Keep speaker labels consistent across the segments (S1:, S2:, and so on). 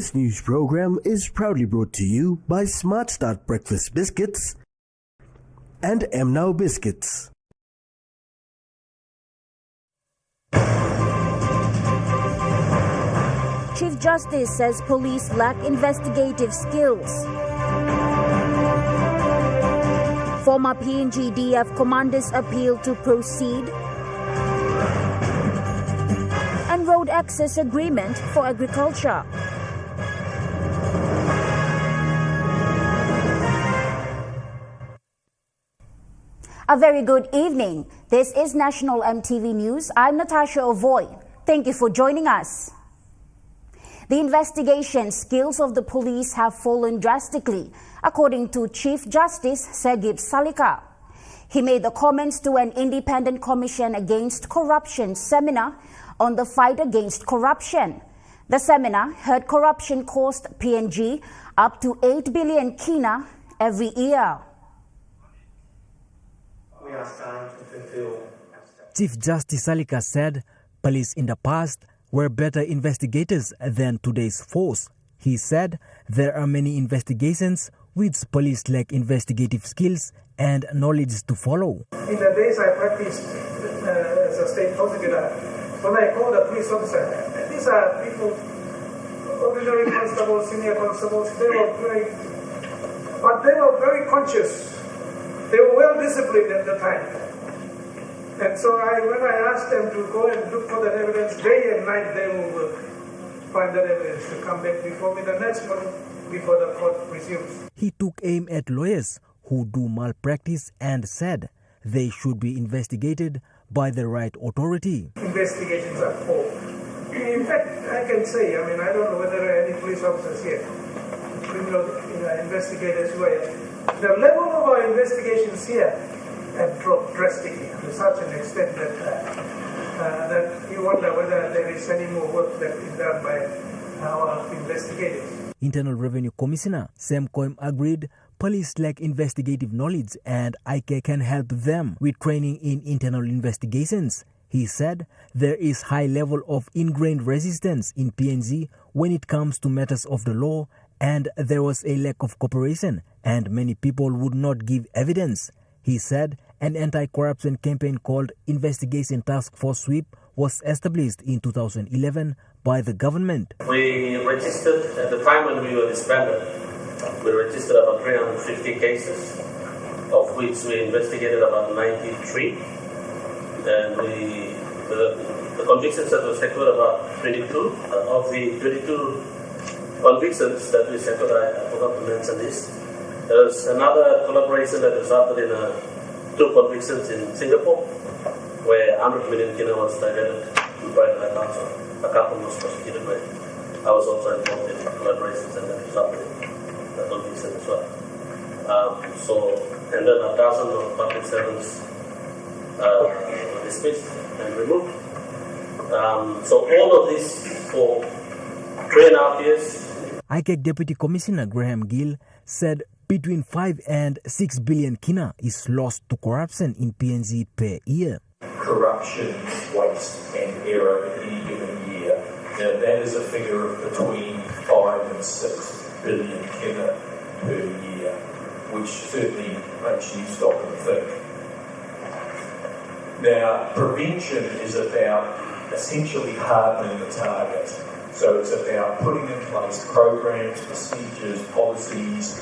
S1: This news program is proudly brought to you by Smart Start Breakfast Biscuits and Now Biscuits.
S2: Chief Justice says police lack investigative skills. Former PNG-DF commanders appeal to proceed. And road access agreement for agriculture. A very good evening. This is National EMTV News. I'm Natasha Ovoy. Thank you for joining us. The investigation skills of the police have fallen drastically, according to Chief Justice Segib Salika. He made the comments to an Independent Commission Against Corruption seminar on the fight against corruption. The seminar heard corruption cost PNG up to 8 billion kina every year.
S3: We are starting to fulfill.
S4: Chief Justice Salika said police in the past were better investigators than today's force. He said there are many investigations which police lack investigative skills and knowledge to follow.
S3: In the days I practiced as a state prosecutor, when I called a police officer, these are people, ordinary constables, senior constables, they were very conscious. They were well disciplined at the time. And so when I asked them to go and look for that evidence, day and night they will work, find that evidence to come back before me the next morning before the court resumes.
S4: He took aim at lawyers who do malpractice and said they should be investigated by the right authority.
S3: Investigations are poor. In fact, I can say, I don't know whether there are any police officers here, criminal investigators who are. The level of our investigations here have dropped drastically to such an extent that you wonder whether there is any more work that is done by our investigators.
S4: Internal Revenue Commissioner Sam Coim agreed police lack investigative knowledge and ICA can help them with training in internal investigations. He said there is high level of ingrained resistance in PNG when it comes to matters of the law, and there was a lack of cooperation and many people would not give evidence. He said an anti-corruption campaign called Investigation Task Force Sweep was established in 2011 by the government.
S5: We registered, at the time when we were disbanded, we registered about 350 cases, of which we investigated about 93. And the convictions that were secured about 22. Of the 22 convictions that we secured, I forgot to mention this. There was another collaboration that resulted in 2 convictions in Singapore, where 100 million kina was diverted to private accounts. A couple was prosecuted by. I was also involved in collaborations and that resulted in the conviction as well. And then 1,000 of public servants were dismissed and removed. So all of this for 3.5 years.
S4: ICAC Deputy Commissioner Graham Gill said between 5 and 6 billion kina is lost to corruption in PNG per year.
S6: Corruption, waste and error in any given year. Now that is a figure of between 5 and 6 billion kina per year, which certainly makes you stop and think. Now, prevention is about essentially hardening the target. So it's about putting in place programs, procedures, policies,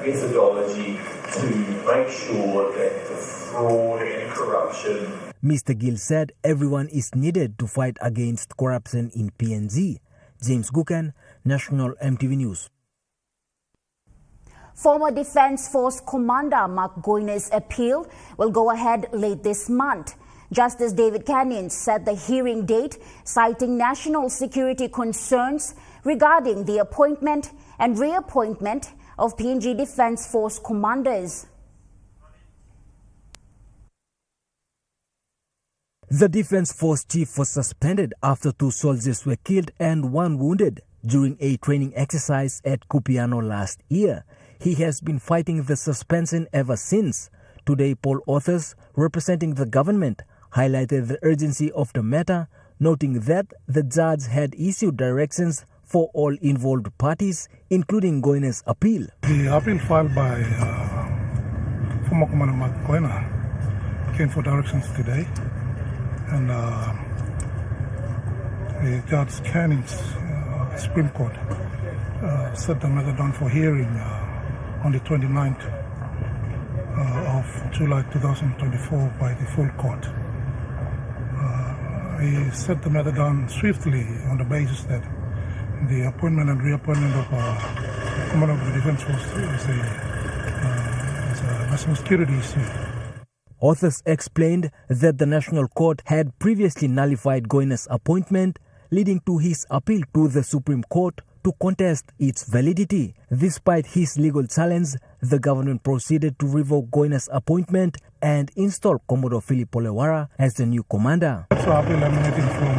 S6: methodology to make sure that the fraud and corruption.
S4: Mr. Gill said everyone is needed to fight against corruption in PNG. James Gukan, National EMTV News.
S2: Former Defence Force Commander Mark Goyner's appeal will go ahead late this month. Justice David Canyon set the hearing date, citing national security concerns regarding the appointment and reappointment of PNG Defence Force commanders.
S4: The Defence Force chief was suspended after 2 soldiers were killed and 1 wounded during a training exercise at Kupiano last year. He has been fighting the suspension ever since. Today, Paul Authors, representing the government, highlighted the urgency of the matter, noting that the judge had issued directions for all involved parties, including Goine's appeal.
S7: The appeal filed by former Commander Mark Goina came for directions today, and Judge Canning's Supreme Court set the matter down for hearing on the 29th of July 2024 by the full court. He set the matter down swiftly on the basis that the appointment and reappointment of Commander of the Defense Force is a national security issue.
S4: Authors explained that the National Court had previously nullified Goine's appointment, leading to his appeal to the Supreme Court to contest its validity. Despite his legal challenge, the government proceeded to revoke Goine's appointment and install Commodore Philip Polewara as the new commander.
S7: So appeal emanating from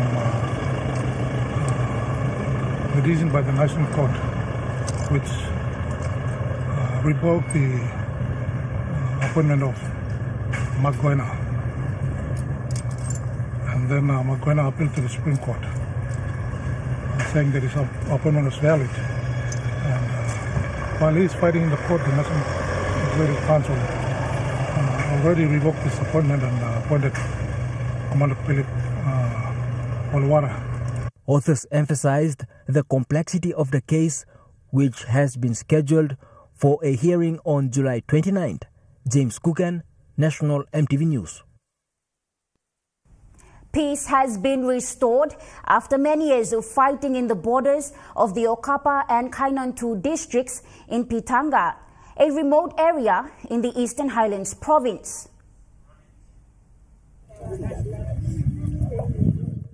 S7: the decision by the National Court, which revoked the appointment of Mark Goina. And then Mark Goina appealed to the Supreme Court, saying that his appointment was valid. And while he is fighting in the court, the National Executive Council already revoked his appointment and appointed Commander Philip Polewara.
S4: Authors emphasized the complexity of the case, which has been scheduled for a hearing on July 29th. James Cookan, National EMTV News.
S2: Peace has been restored after many years of fighting in the borders of the Okapa and Kainantu districts in Tonga, a remote area in the Eastern Highlands province.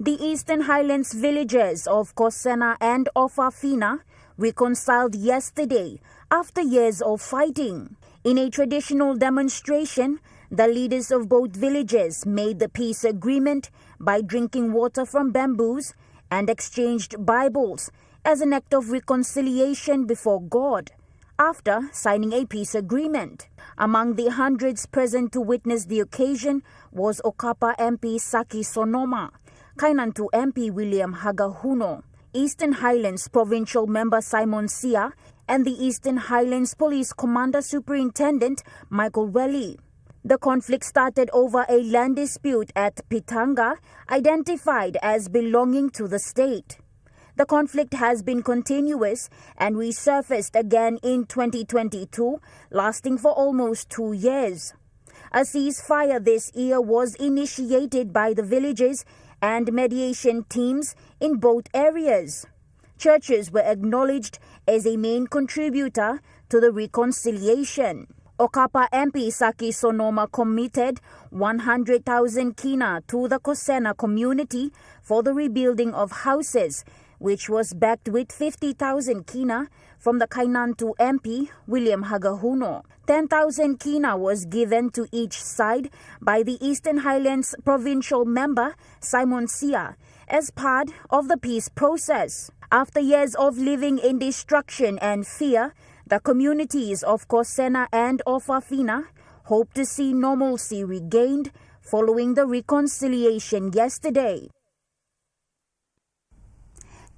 S2: The Eastern Highlands villages of Kosena and Ofafina reconciled yesterday after years of fighting. In a traditional demonstration, the leaders of both villages made the peace agreement by drinking water from bamboos and exchanged Bibles as an act of reconciliation before God after signing a peace agreement. Among the hundreds present to witness the occasion was Okapa MP Saki Sonoma, Kainantu MP William Hagahuno, Eastern Highlands Provincial Member Simon Sia, and the Eastern Highlands Police Commander Superintendent Michael Welly. The conflict started over a land dispute at Pitanga, identified as belonging to the state. The conflict has been continuous and resurfaced again in 2022, lasting for almost 2 years. A ceasefire this year was initiated by the villages and mediation teams in both areas. Churches were acknowledged as a main contributor to the reconciliation. Okapa MP Saki Sonoma committed 100,000 kina to the Kosena community for the rebuilding of houses, which was backed with 50,000 kina from the Kainantu MP William Hagahuno. 10,000 kina was given to each side by the Eastern Highlands Provincial Member Simon Sia as part of the peace process. After years of living in destruction and fear, the communities of Kosena and Ofafina hope to see normalcy regained following the reconciliation yesterday.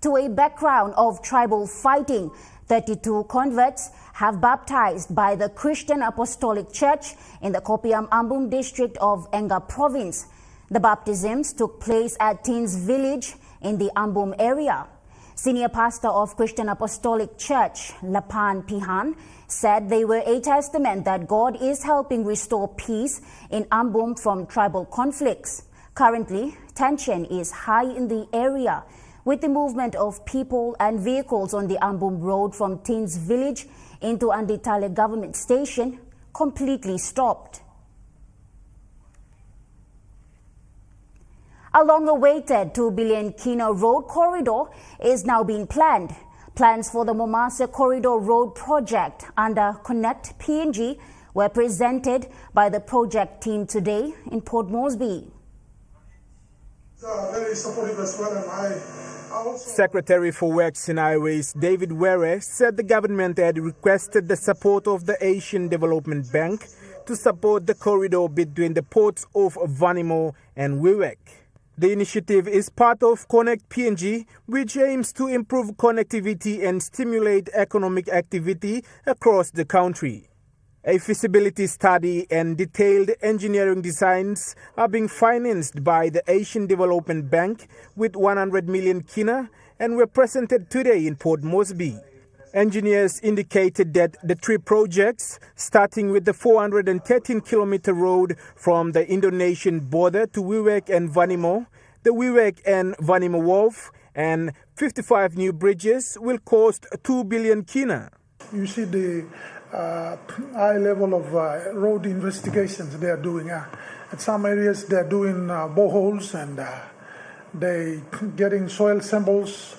S2: To a background of tribal fighting, 32 converts have baptized by the Christian Apostolic Church in the Kopiam Ambum district of Enga province. The baptisms took place at Tins village in the Ambum area. Senior pastor of Christian Apostolic Church, Lapan Pihan, said they were a testament that God is helping restore peace in Ambum from tribal conflicts. Currently, tension is high in the area, with the movement of people and vehicles on the Ambum Road from Tins village into Anditale government station completely stopped. A long-awaited 2 billion kina road corridor is now being planned. Plans for the Momase Corridor Road project under Connect PNG were presented by the project team today in Port Moresby.
S8: Very supportive as well, and I also...
S9: Secretary for Works and Highways David Were said the government had requested the support of the Asian Development Bank to support the corridor between the ports of Vanimo and Wewak. The initiative is part of Connect PNG, which aims to improve connectivity and stimulate economic activity across the country. A feasibility study and detailed engineering designs are being financed by the Asian Development Bank with 100 million kina and were presented today in Port Moresby. Engineers indicated that the three projects, starting with the 413-kilometer road from the Indonesian border to Wewak and Vanimo, the Wewak and Vanimo Wharf, and 55 new bridges, will cost 2 billion kina.
S8: You see the high level of road investigations they are doing. At some areas they are doing boreholes and they getting soil samples,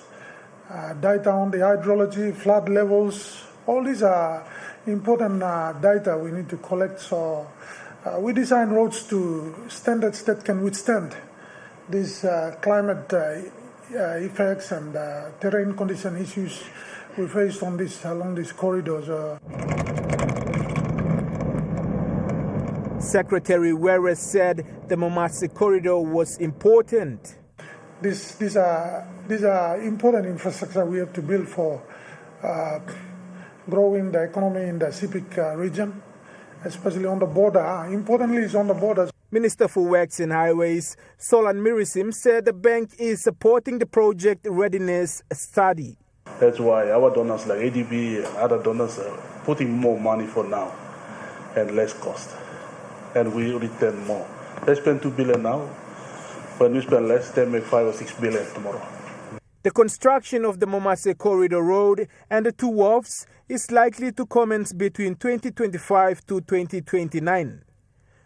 S8: data on the hydrology, flood levels. All these are important data we need to collect. So we design roads to standards that can withstand these climate effects and terrain condition issues we faced on along these corridors.
S9: Secretary Weres said the Momase corridor was important.
S8: These are important infrastructure we have to build for growing the economy in the Pacific region, especially on the border. Importantly, is on the borders.
S9: Minister for Works and Highways, Solan Mirisim, said the bank is supporting the project readiness study.
S10: That's why our donors like ADB and other donors are putting more money for now and less cost. And we return more. They spend 2 billion now. When we spend less, they make 5 or 6 billion tomorrow.
S9: The construction of the Momase Corridor Road and the two wharfs is likely to commence between 2025 to 2029.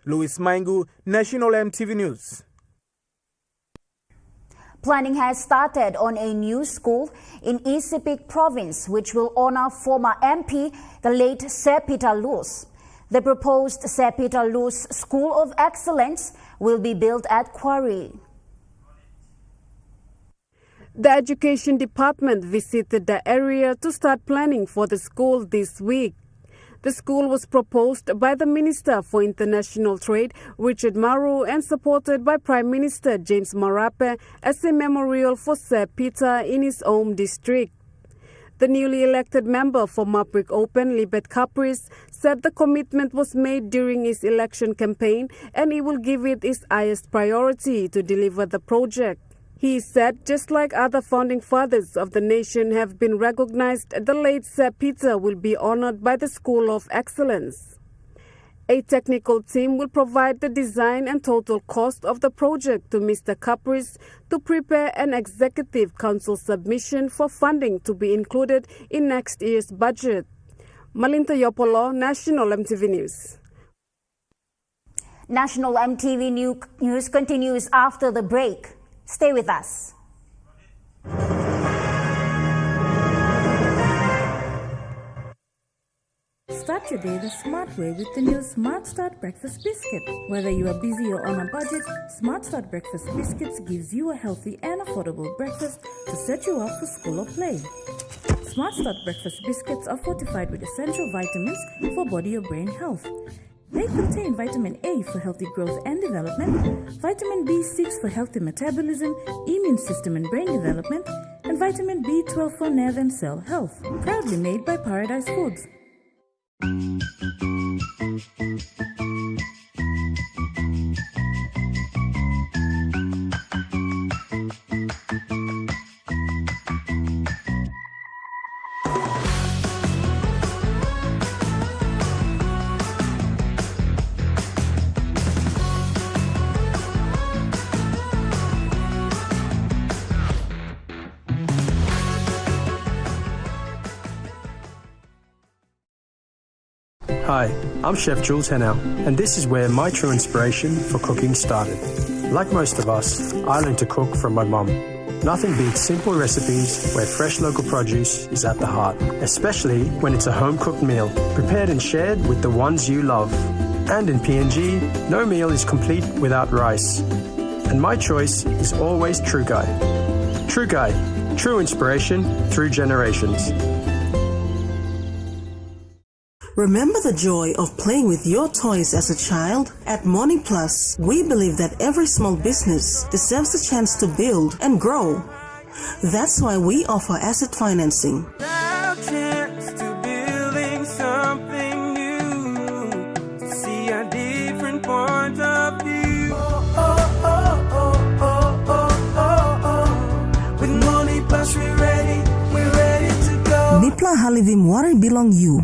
S9: Louis Maingu, National EMTV News.
S2: Planning has started on a new school in East Sepik Province, which will honor former MP, the late Sir Peter Luz. The proposed Sir Peter Luz School of Excellence will be built at Quarry.
S11: The Education Department visited the area to start planning for the school this week. The school was proposed by the Minister for International Trade, Richard Maru, and supported by Prime Minister James Marape as a memorial for Sir Peter in his home district. The newly elected member for Maprik Open, Libet Caprice, said the commitment was made during his election campaign and he will give it his highest priority to deliver the project. He said, just like other founding fathers of the nation have been recognized, the late Sir Peter will be honored by the School of Excellence. A technical team will provide the design and total cost of the project to Mr. Caprice to prepare an Executive Council submission for funding to be included in next year's budget. Malinta Yopolo, National EMTV News.
S2: National EMTV News continues after the break. Stay with us.
S12: Start your day the smart way with the new Smart Start Breakfast Biscuit. Whether you are busy or on a budget, Smart Start Breakfast Biscuits gives you a healthy and affordable breakfast to set you up for school or play. Smart Start Breakfast Biscuits are fortified with essential vitamins for body or brain health. They contain vitamin A for healthy growth and development, vitamin B6 for healthy metabolism, immune system and brain development, and vitamin B12 for nerve and cell health. Proudly made by Paradise Foods.
S13: Hi, I'm Chef Jules Henow, and this is where my true inspiration for cooking started. Like most of us, I learned to cook from my mum. Nothing beats simple recipes where fresh local produce is at the heart, especially when it's a home-cooked meal, prepared and shared with the ones you love. And in PNG, no meal is complete without rice. And my choice is always True Guy. True Guy, true inspiration through generations.
S14: Remember the joy of playing with your toys as a child? At Morning Plus, we believe that every small business deserves the chance to build and grow. That's why we offer asset financing. Nipla Halivim Wari Bilong You.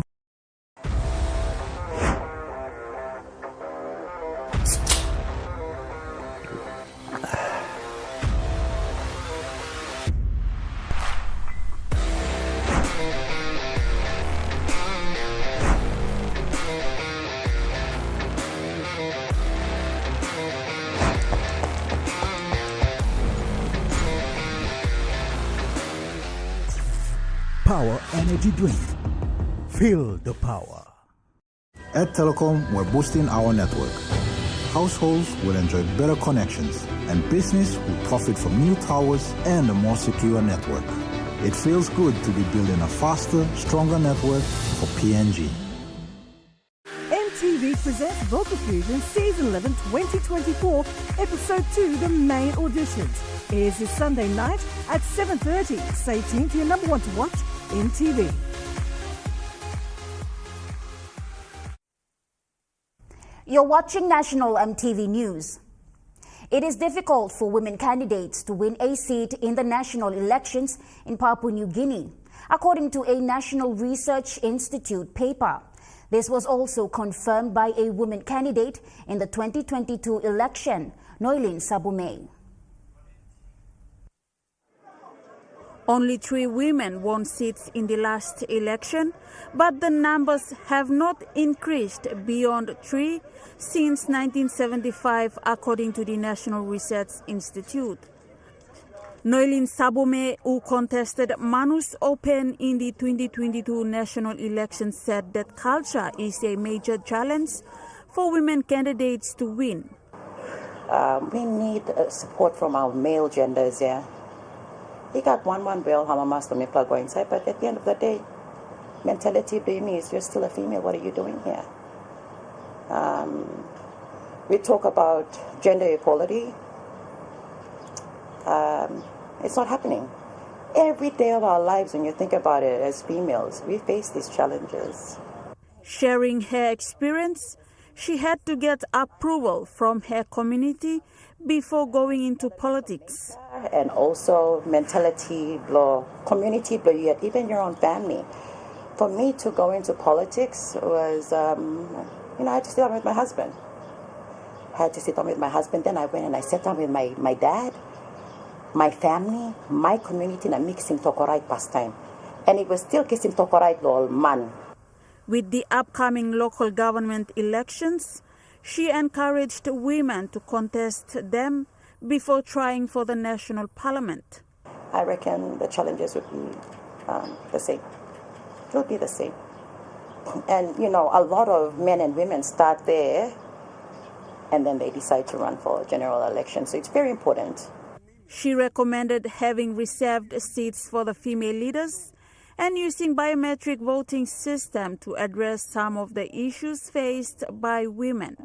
S1: Power energy drink. Feel the power.
S15: At Telecom, we're boosting our network. Households will enjoy better connections, and business will profit from new towers and a more secure network. It feels good to be building a faster, stronger network for PNG.
S16: EMTV presents Vocal Fusion Season 11 2024, Episode 2, The Main Auditions. It is this Sunday night at 7:30. Stay tuned to your number one to watch, EMTV.
S2: You're watching National EMTV News. It is difficult for women candidates to win a seat in the national elections in Papua New Guinea, according to a National Research Institute paper. This was also confirmed by a woman candidate in the 2022 election, Noilin Sabume.
S11: Only 3 women won seats in the last election, but the numbers have not increased beyond 3 since 1975, according to the National Research Institute. Noilin Sabume, who contested Manus Open in the 2022 national election, said that culture is a major challenge for women candidates to win.
S17: We need support from our male genders, yeah. He got one bill, how my master may plug go inside, but at the end of the day, mentality being is you're still a female, what are you doing here? We talk about gender equality. It's not happening. Every day of our lives, when you think about it as females, we face these challenges.
S11: Sharing her experience, she had to get approval from her community before going into politics.
S17: And also mentality blow, community blow, even your own family. For me to go into politics was, I had to sit down with my husband. Then I went and I sat down with my dad, my family, my community, and I mixed him tokorai past time. And it was still kissing tokorai lol man.
S11: With the upcoming local government elections, she encouraged women to contest them before trying for the national parliament.
S17: I reckon the challenges would be the same. It would be the same. And, a lot of men and women start there and then they decide to run for a general election. So it's very important.
S11: She recommended having reserved seats for the female leaders and using biometric voting system to address some of the issues faced by women.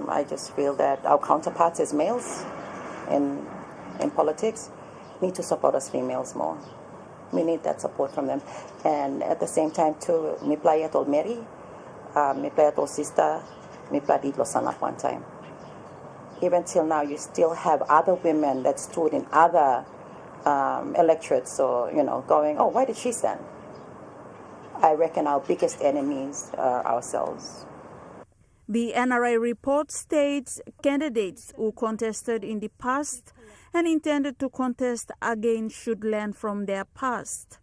S17: I just feel that our counterparts as males in politics need to support us females more. We need that support from them. And at the same time too, mi playa told Mary, mi playa told sister, mi playa did Losana one time. Even till now, you still have other women that stood in other electorates, or going, oh, why did she stand? I reckon our biggest enemies are ourselves.
S11: The NRI report states candidates who contested in the past and intended to contest again should learn from their past.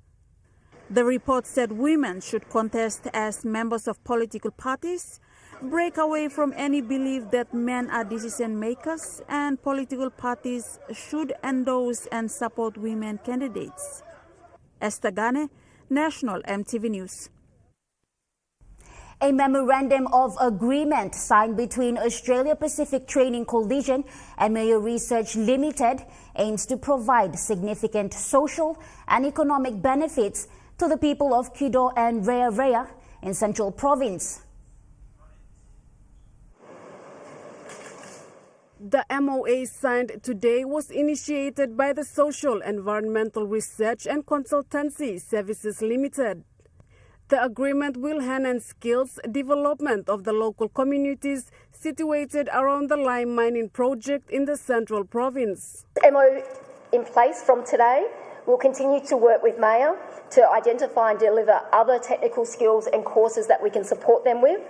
S11: The report said women should contest as members of political parties, break away from any belief that men are decision makers, and political parties should endorse and support women candidates. Esther Gane, National EMTV News.
S2: A memorandum of agreement signed between Australia Pacific Training Coalition and Mayor Research Limited aims to provide significant social and economic benefits to the people of Kido and Rea Rea in Central Province.
S11: The MOA signed today was initiated by the Social Environmental Research and Consultancy Services Limited. The agreement will enhance skills development of the local communities situated around the lime mining project in the Central Province.
S18: MOA in place from today. We'll continue to work with Mayor to identify and deliver other technical skills and courses that we can support them with,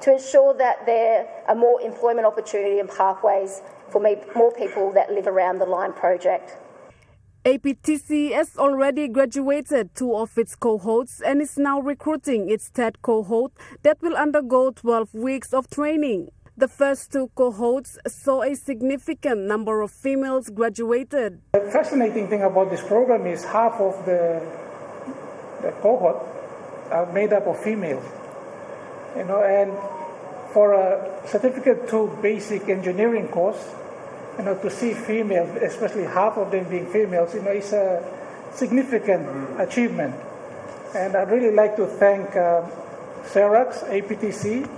S18: to ensure that there are more employment opportunity and pathways for more people that live around the lime project.
S11: APTC has already graduated 2 of its cohorts and is now recruiting its 3rd cohort that will undergo 12 weeks of training. The first 2 cohorts saw a significant number of females graduated.
S19: The fascinating thing about this program is half of the cohort are made up of females. And for a Certificate 2 basic engineering course, to see females, especially half of them being females, is a significant achievement. And I'd really like to thank CERAX, APTC,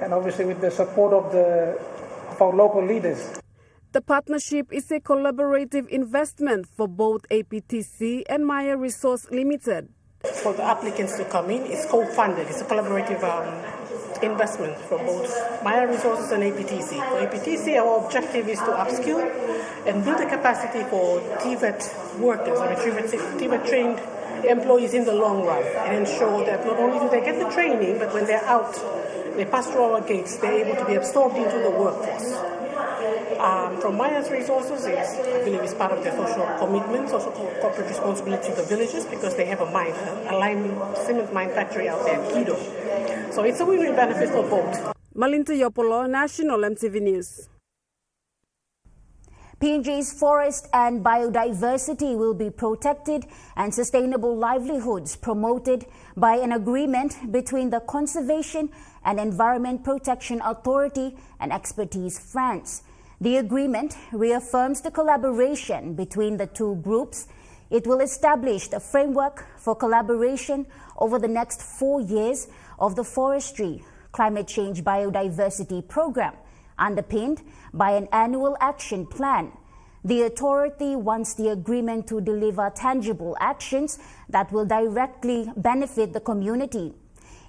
S19: and obviously with the support of our local leaders.
S11: The partnership is a collaborative investment for both APTC and Maya Resource Limited.
S20: For the applicants to come in, it's co-funded. It's a collaborative investment for both Maya Resources and APTC. For APTC, our objective is to upskill and build the capacity for TVET workers, TVET trained employees in the long run, and ensure that not only do they get the training, but when they're out, they pass through our gates, they're able to be absorbed into the workforce. From Maya's Resources, I believe it's part of their social commitment, social corporate responsibility to the villages, because they have a lime cement mine factory out there, Kido. So it's a win-win benefit for both.
S11: Malinta Yopolo, National MTV News.
S2: PNG's forest and biodiversity will be protected and sustainable livelihoods promoted by an agreement between the Conservation and Environment Protection Authority and Expertise France. The agreement reaffirms the collaboration between the 2 groups. It will establish a framework for collaboration over the next 4 years of the Forestry, Climate Change Biodiversity Program, underpinned by an annual action plan. The authority wants the agreement to deliver tangible actions that will directly benefit the community.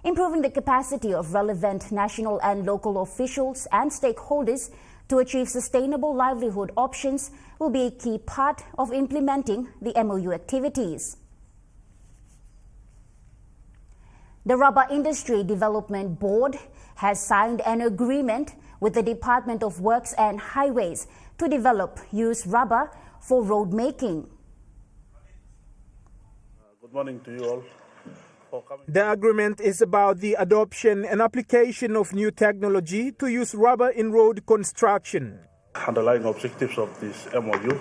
S2: Improving the capacity of relevant national and local officials and stakeholders to achieve sustainable livelihood options will be a key part of implementing the MOU activities. The Rubber Industry Development Board has signed an agreement with the Department of Works and Highways to develop used rubber for road making.
S10: Good morning to you all.
S9: The agreement is about the adoption and application of new technology to use rubber in road construction.
S10: Underlying objectives of this MOU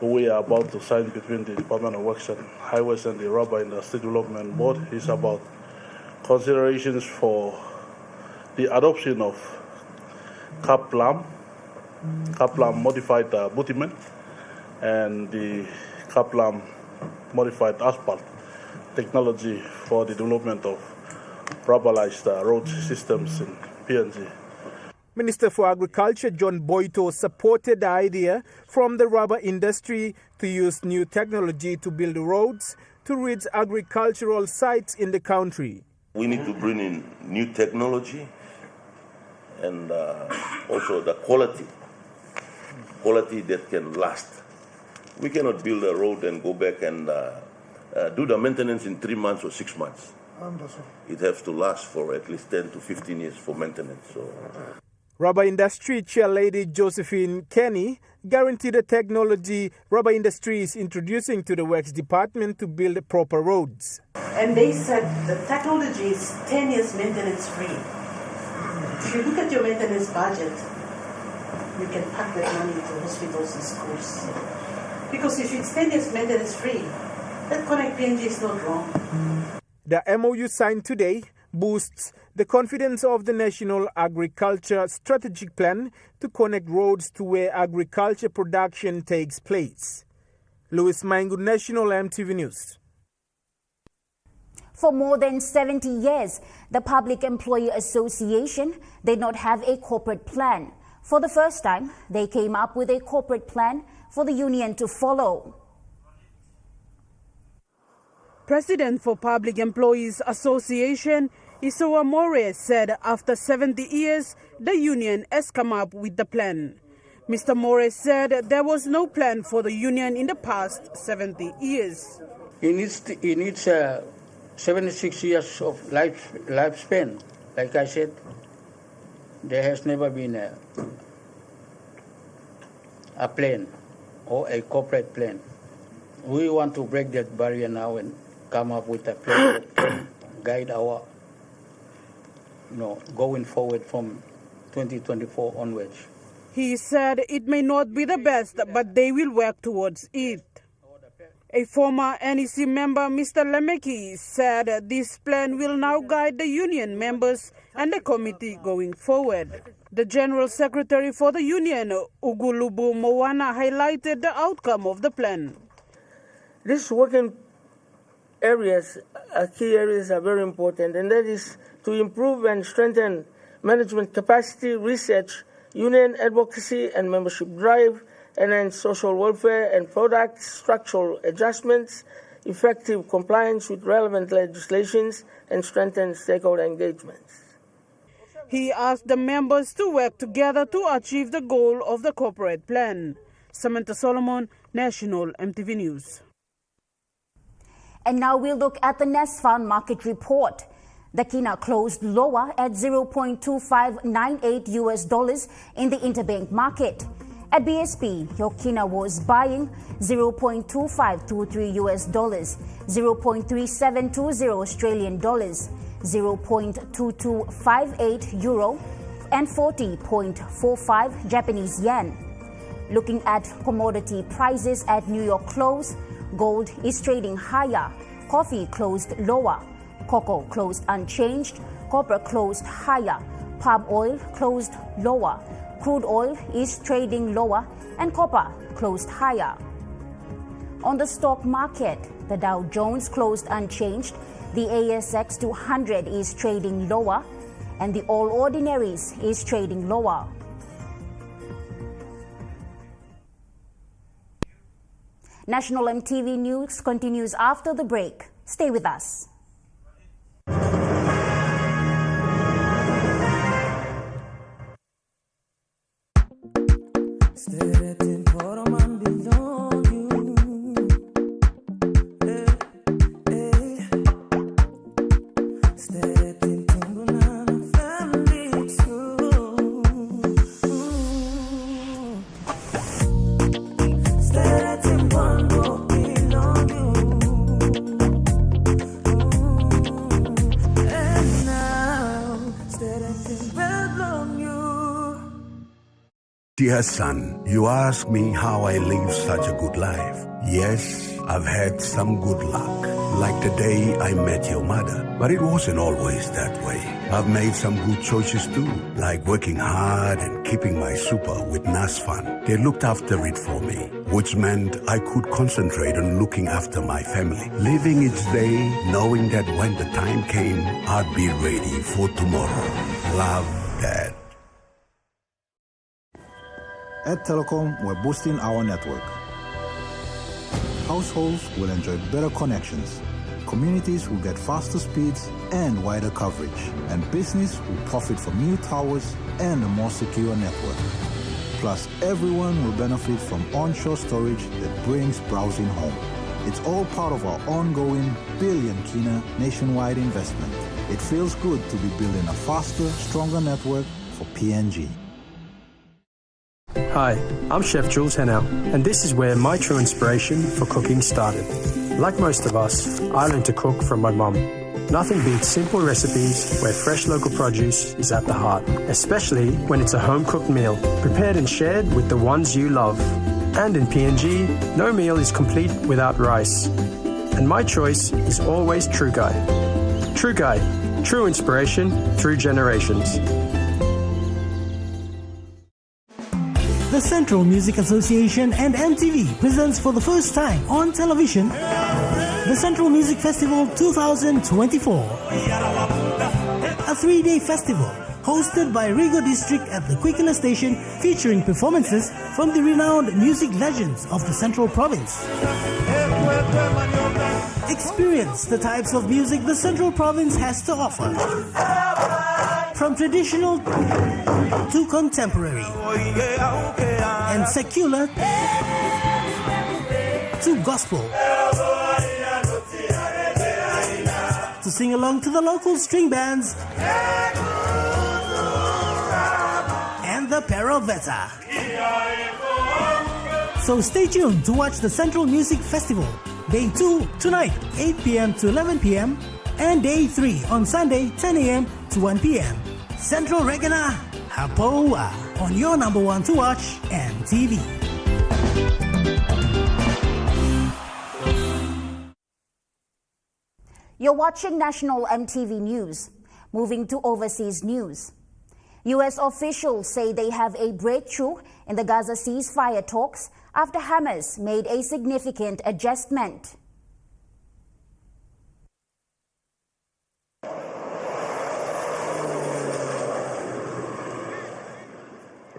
S10: we are about to sign between the Department of Works and Highways and the Rubber Industry Development Board is about considerations for the adoption of Kaplam modified bitumen and the Kaplam modified asphalt technology for the development of rubberized road systems in PNG.
S9: Minister for Agriculture John Boito supported the idea from the rubber industry to use new technology to build roads to reach agricultural sites in the country.
S21: We need to bring in new technology and also the quality that can last. We cannot build a road and go back and do the maintenance in 3 months or 6 months. It has to last for at least 10 to 15 years for maintenance. So.
S9: Rubber industry chairlady Josephine Kenny guaranteed the technology rubber industry is introducing to the Works Department to build proper roads.
S22: And they said the technology is 10 years maintenance free. If you look at your maintenance budget, you can pack that money into hospitals and schools. Because if it's 10 years maintenance free, that Connect PNG is not wrong.
S9: The MOU signed today boosts the confidence of the National Agriculture Strategic Plan to connect roads to where agriculture production takes place. Louis Maingu, National MTV News.
S2: For more than 70 years, the Public Employee Association did not have a corporate plan. For the first time, they came up with a corporate plan for the union to follow.
S11: President for Public Employees Association, Isoa More, said after 70 years, the union has come up with the plan. Mr. More said there was no plan for the union in the past 70 years.
S3: It needs 76 years of lifespan. Like I said, there has never been a plan or a corporate plan. We want to break that barrier now and come up with a plan that guide our going forward from 2024 onwards.
S11: He said it may not be the best, but they will work towards it. A former NEC member, Mr. Lemeki, said this plan will now guide the union members and the committee going forward. The General Secretary for the union, Ugulubu Moana, highlighted the outcome of the plan.
S5: These working areas, key areas are very important, and that is to improve and strengthen management capacity, research, union advocacy and membership drive, enhance social welfare and product structural adjustments, effective compliance with relevant legislations, and strengthen stakeholder engagements.
S11: He asked the members to work together to achieve the goal of the corporate plan. Samantha Solomon, National EMTV News.
S2: And now we'll look at the NESFAN market report. The kina closed lower at $0.2598 in the interbank market. At BSP, your kina was buying $0.2523 $0.3720 Australian dollars, $0.2258 euro, and 40.45 Japanese yen. Looking at commodity prices at New York close, gold is trading higher, coffee closed lower, cocoa closed unchanged, copper closed higher, palm oil closed lower, crude oil is trading lower, and copper closed higher. On the stock market, the Dow Jones closed unchanged, the ASX 200 is trading lower, and the All Ordinaries is trading lower. National EMTV News continues after the break. Stay with us.
S23: Dear son, you ask me how I live such a good life. Yes, I've had some good luck, like the day I met your mother. But it wasn't always that way. I've made some good choices too, like working hard and keeping my super with NASFAN. They looked after it for me, which meant I could concentrate on looking after my family, living each day knowing that when the time came, I'd be ready for tomorrow. Love, Dad.
S15: At Telecom, we're boosting our network. Households will enjoy better connections, communities will get faster speeds and wider coverage, and business will profit from new towers and a more secure network. Plus, everyone will benefit from onshore storage that brings browsing home. It's all part of our ongoing billion kina nationwide investment. It feels good to be building a faster, stronger network for PNG.
S13: Hi, I'm Chef Jules Henao, and this is where my true inspiration for cooking started. Like most of us, I learned to cook from my mum. Nothing beats simple recipes where fresh local produce is at the heart, especially when it's a home-cooked meal, prepared and shared with the ones you love. And in PNG, no meal is complete without rice. And my choice is always True Guy. True Guy, true inspiration through generations.
S24: The Central Music Association and MTV presents for the first time on television the
S4: the Central Music Festival 2024. A 3-day festival hosted by Rigo District at the Kwikila Station, featuring performances from the renowned music legends of the Central Province. Experience the types of music the Central Province has to offer, from traditional to contemporary, and secular to gospel. To sing along to the local string bands and the Peroveta. So stay tuned to watch the Central Music Festival, Day 2 tonight, 8 p.m. to 11 p.m. and Day 3 on Sunday, 10 a.m. to 1 p.m. Central Regana Hapoa on your number one to watch, EMTV.
S2: You're watching National EMTV News. Moving to overseas news. U.S. officials say they have a breakthrough in the Gaza ceasefire talks after Hamas made a significant adjustment.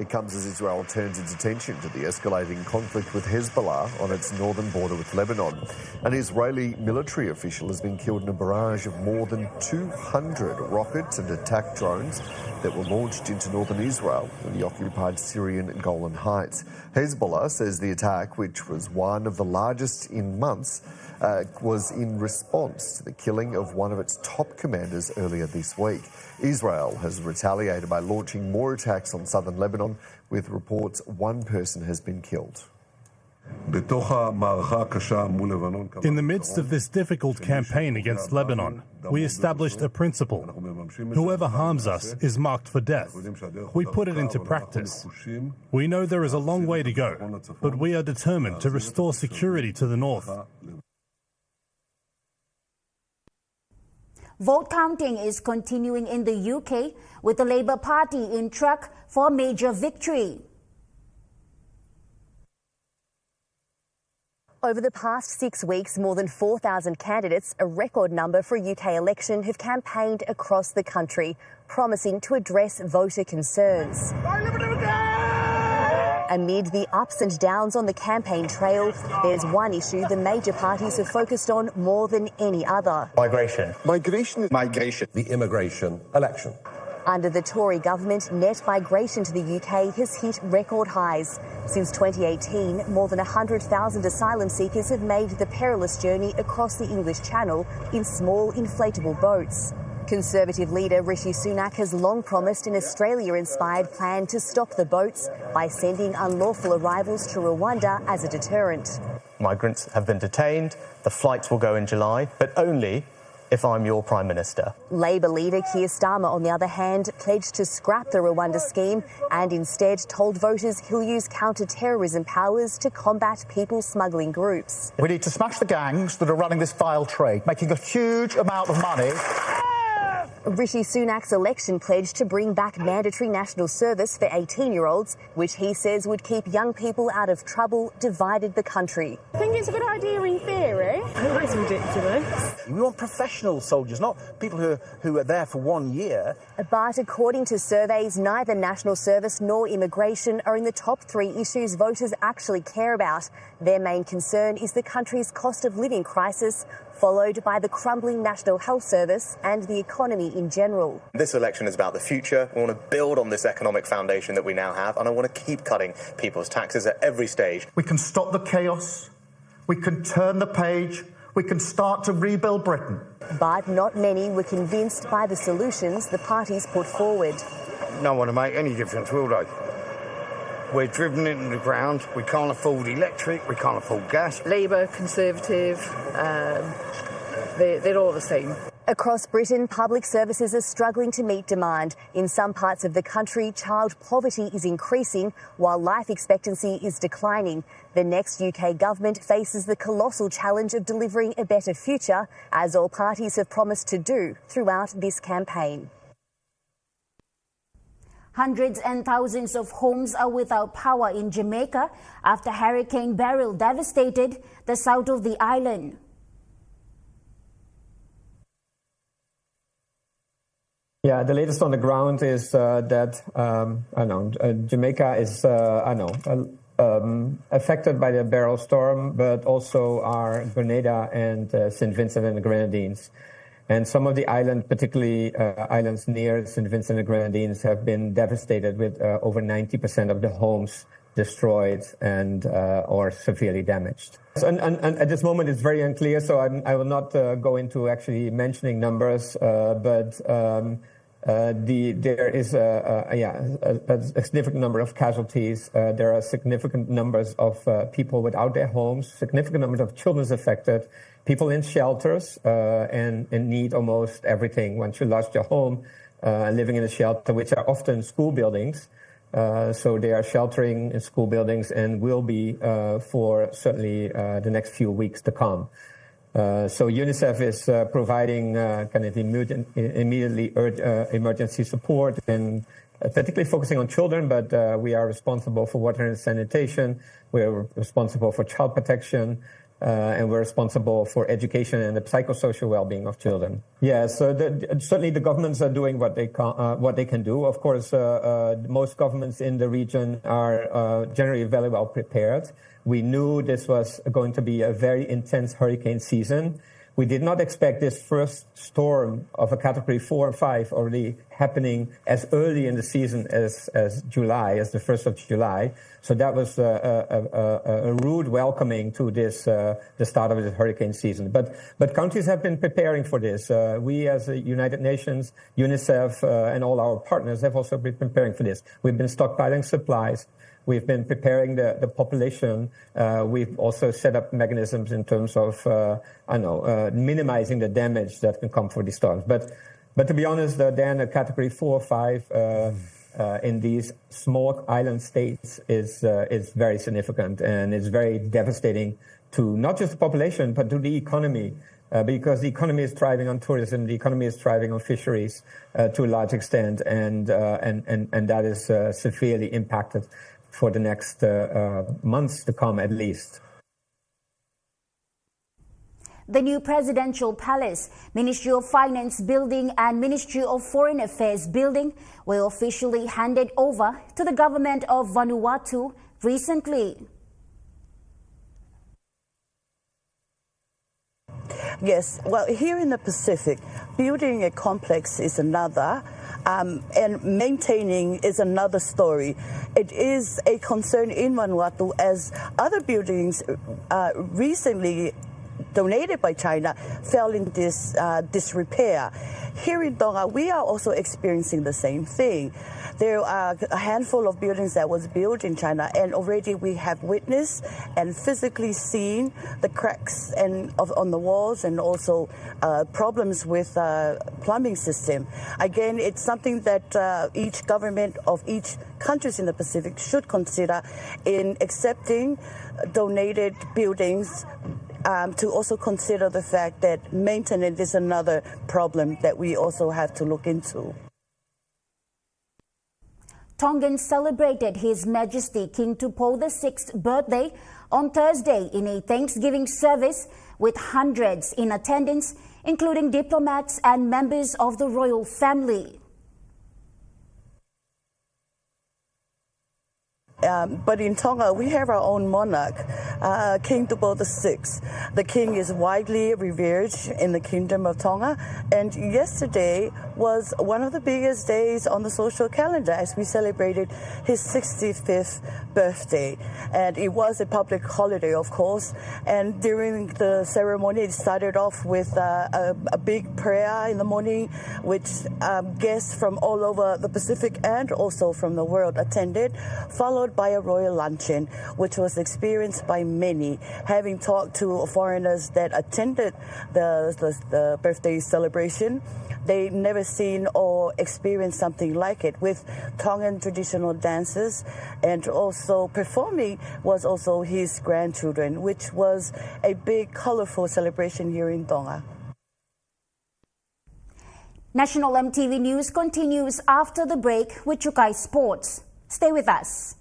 S6: It comes as Israel turns its attention to the escalating conflict with Hezbollah on its northern border with Lebanon. An Israeli military official has been killed in a barrage of more than 200 rockets and attack drones that were launched into northern Israel in the occupied Syrian Golan Heights. Hezbollah says the attack, which was one of the largest in months, was in response to the killing of one of its top commanders earlier this week. Israel has retaliated by launching more attacks on southern Lebanon, with reports one person has been killed.
S7: In the midst of this difficult campaign against Lebanon, we established a principle. Whoever harms us is marked for death. We put it into practice. We know there is a long way to go, but we are determined to restore security to the north.
S2: Vote counting is continuing in the UK, with the Labour Party in track for a major victory.
S8: Over the past 6 weeks, more than 4,000 candidates, a record number for a UK election, have campaigned across the country, promising to address voter concerns. Amid the ups and downs on the campaign trail, there's one issue the major parties have focused on more than any other.
S25: Migration. The immigration election.
S8: Under the Tory government, net migration to the UK has hit record highs. Since 2018, more than 100,000 asylum seekers have made the perilous journey across the English Channel in small inflatable boats. Conservative leader Rishi Sunak has long promised an Australia-inspired plan to stop the boats by sending unlawful arrivals to Rwanda as a deterrent.
S26: Migrants have been detained. The flights will go in July, but only if I'm your Prime Minister.
S8: Labour leader Keir Starmer, on the other hand, pledged to scrap the Rwanda scheme and instead told voters he'll use counter-terrorism powers to combat people smuggling groups.
S27: We need to smash the gangs that are running this vile trade, making a huge amount of money.
S8: Rishi Sunak's election pledge to bring back mandatory national service for 18-year-olds, which he says would keep young people out of trouble, divided the country.
S28: I think it's a good idea in theory. It's ridiculous.
S27: We want professional soldiers, not people who are there for 1 year.
S8: But according to surveys, neither national service nor immigration are in the top 3 issues voters actually care about. Their main concern is the country's cost of living crisis, followed by the crumbling National Health Service and the economy in general.
S26: This election is about the future. We want to build on this economic foundation that we now have, and I want to keep cutting people's taxes at every stage.
S27: We can stop the chaos. We can turn the page. We can start to rebuild Britain.
S8: But not many were convinced by the solutions the parties put forward.
S29: No one will make any difference, will they? We're driven into the ground. We can't afford electric. We can't afford gas.
S28: Labour, Conservative, they're all the same.
S8: Across Britain, public services are struggling to meet demand. In some parts of the country, child poverty is increasing while life expectancy is declining. The next UK government faces the colossal challenge of delivering a better future, as all parties have promised to do throughout this campaign.
S2: Hundreds and thousands of homes are without power in Jamaica after Hurricane Beryl devastated the south of the island.
S1: Yeah, the latest on the ground is that Jamaica is affected by the Beryl storm, but also are Grenada and St. Vincent and the Grenadines. And some of the islands, particularly islands near St. Vincent and the Grenadines, have been devastated with over 90% of the homes destroyed and or severely damaged. And at this moment, it's very unclear, so I will not go into actually mentioning numbers, but there is a significant number of casualties. There are significant numbers of people without their homes, significant numbers of children affected, people in shelters and in need almost everything. Once you lost your home, living in a shelter, which are often school buildings. So they are sheltering in school buildings and will be for certainly the next few weeks to come. So UNICEF is providing kind of immediately emergency support and particularly focusing on children, but we are responsible for water and sanitation. We're responsible for child protection. And we're responsible for education and the psychosocial well-being of children. Yeah, so certainly the governments are doing what they can do. Of course, most governments in the region are generally very well prepared. We knew this was going to be a very intense hurricane season. We did not expect this first storm of a category 4 and 5 already happening as early in the season as July, as the 1st of July. So that was a rude welcoming to this, the start of the hurricane season. But countries have been preparing for this. We as the United Nations, UNICEF, and all our partners have also been preparing for this. We've been stockpiling supplies. We've been preparing the population. We've also set up mechanisms in terms of, minimizing the damage that can come for these storms. But to be honest, then a category 4 or 5 in these small island states is very significant, and it's very devastating to not just the population, but to the economy. Because the economy is thriving on tourism, the economy is thriving on fisheries to a large extent, and that is severely impacted for the next months to come, at least.
S2: The new presidential palace, Ministry of Finance building and Ministry of Foreign Affairs building were officially handed over to the government of Vanuatu recently.
S10: Yes, well, here in the Pacific, building a complex is another, and maintaining is another story. It is a concern in Vanuatu as other buildings recently donated by China fell in this disrepair. Here in Tonga, we are also experiencing the same thing. There are a handful of buildings that was built in China, and already we have witnessed and physically seen the cracks on the walls, and also problems with plumbing system. Again, it's something that each government of each countries in the Pacific should consider in accepting donated buildings. To also consider the fact that maintenance is another problem that we also have to look into.
S2: Tongans celebrated His Majesty King Tupou VI's birthday on Thursday in a Thanksgiving service with hundreds in attendance, including diplomats and members of the royal family.
S10: But in Tonga, we have our own monarch, King Tupou VI. The king is widely revered in the Kingdom of Tonga, and yesterday was one of the biggest days on the social calendar as we celebrated his 65th birthday. And it was a public holiday, of course, and during the ceremony it started off with a big prayer in the morning, which guests from all over the Pacific and also from the world attended, followed by a royal luncheon, which was experienced by many. Having talked to foreigners that attended the birthday celebration, they never seen or experienced something like it, with Tongan traditional dances, and also performing was also his grandchildren, which was a big, colorful celebration here in Tonga.
S2: National EMTV News continues after the break with Chukai Sports. Stay with us.